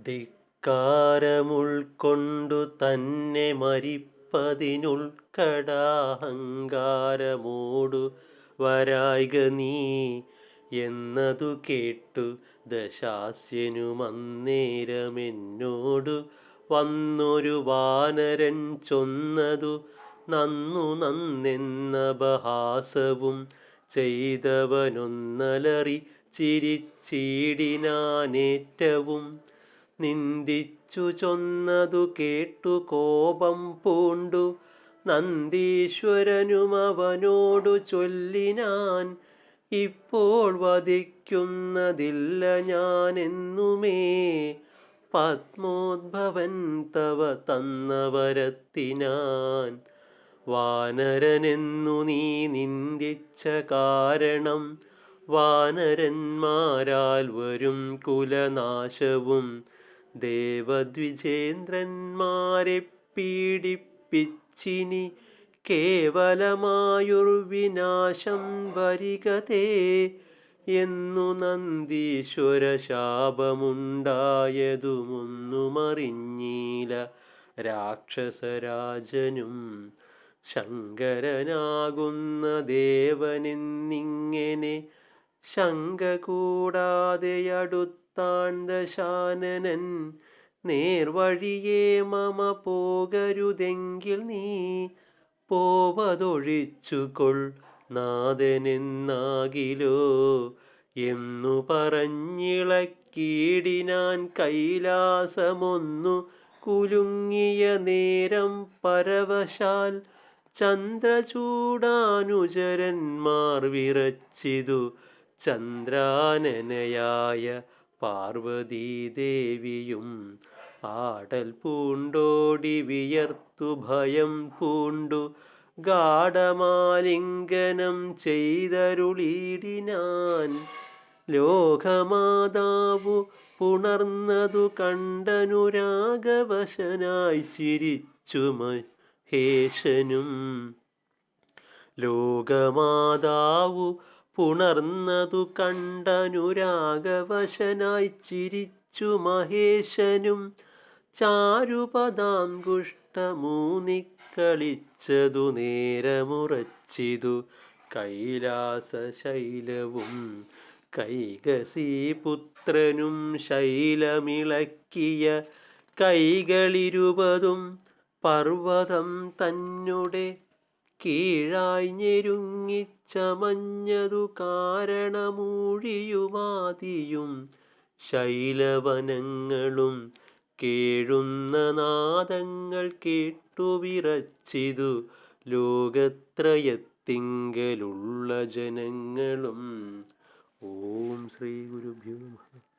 ധിക്കാരമുൾക്കൊണ്ടു തന്നെ മരിപ്പതിനുൾക്കടാഹങ്കാരമോടു വരായ്ക നീ എന്നതു കേട്ടു ദശാസ്യനുമന്നേരമെന്നോടു വന്നൊരു വാനരൻ ചൊന്നതു നന്നു നന്നെന്നപഹാസവും ചെയ്തവനൊന്നലറി ചിരിച്ചിടിനാനേറ്റവും നിന്ദിച്ചു ചൊന്നതു കേട്ടു കോപം പൂണ്ടു നന്ദീശ്വരനും അവനോടു ചൊല്ലിനാൻ, ഇപ്പോൾ വധിക്കുന്നതില്ല ഞാനെന്നുമേ പത്മോദ്ഭവൻ തവ തന്ന വരത്തിനാൻ. വാനരനെന്നു നീ നിന്ദിച്ച കാരണം വാനരന്മാരാൽ വരും കുലനാശവും ദേവദ്വിജേന്ദ്രന്മാരെ പീഡിപ്പിച്ചിനി കേവലമായുർവിനാശം വരികതേ എന്നു നന്ദീശ്വര ശാപമുണ്ടായതുമൊന്നുമറിഞ്ഞീല രാക്ഷസരാജനും. ശങ്കരനാകുന്ന ദേവനെന്നിങ്ങനെ ശങ്ക കൂടാതെ അടുത്താൻ ദശാനനൻ, നേർവഴിയേ മമ പോകരുതെങ്കിൽ നീ പോവതൊഴിച്ചുകൊൾ നാഥനെന്നാകിലോ എന്നു പറഞ്ഞിളക്കിയിടിനാൻ. കൈലാസമൊന്നു കുലുങ്ങിയ നേരം പരവശാൽ ചന്ദ്രചൂഡാനുചരന്മാർ വിറച്ചിതു ചന്ദ്രാനനയായ പാർവതീദേവിയും. ആടൽ പൂണ്ടോടി വിയർത്തു ഭയം പൂണ്ടു ഗാഢമാലിംഗനം ചെയ്തരുളിയിടിനാൻ. ലോകമാതാവു പുണർന്നതു കണ്ടനുരാഗവശനായി ചിരിച്ചു മഹേശനും. ലോകമാതാവു പുണർന്നതു കണ്ടനുരാഗവശനായി ചിരിച്ചു മഹേശനും. ചാരുപദാംഗുഷ്ടമൂന്നിക്കളിച്ചതു നേരമുറച്ചിതു കൈലാസശൈലവും. കൈകസീപുത്രനും ശൈലമിളക്കിയ കൈകളിരുപതും പർവ്വതം തന്നെ കീഴായി ഞെരുങ്ങിച്ചമഞ്ഞതു കാരണമൂഴിയുമാതിയും ശൈലവനങ്ങളും കേഴുന്ന നാദങ്ങൾ കേട്ടുവിറച്ചിതു ലോകത്രയത്തിങ്കലുള്ള ജനങ്ങളും. ഓം ശ്രീ ഗുരുഭ്യോ നമഃ.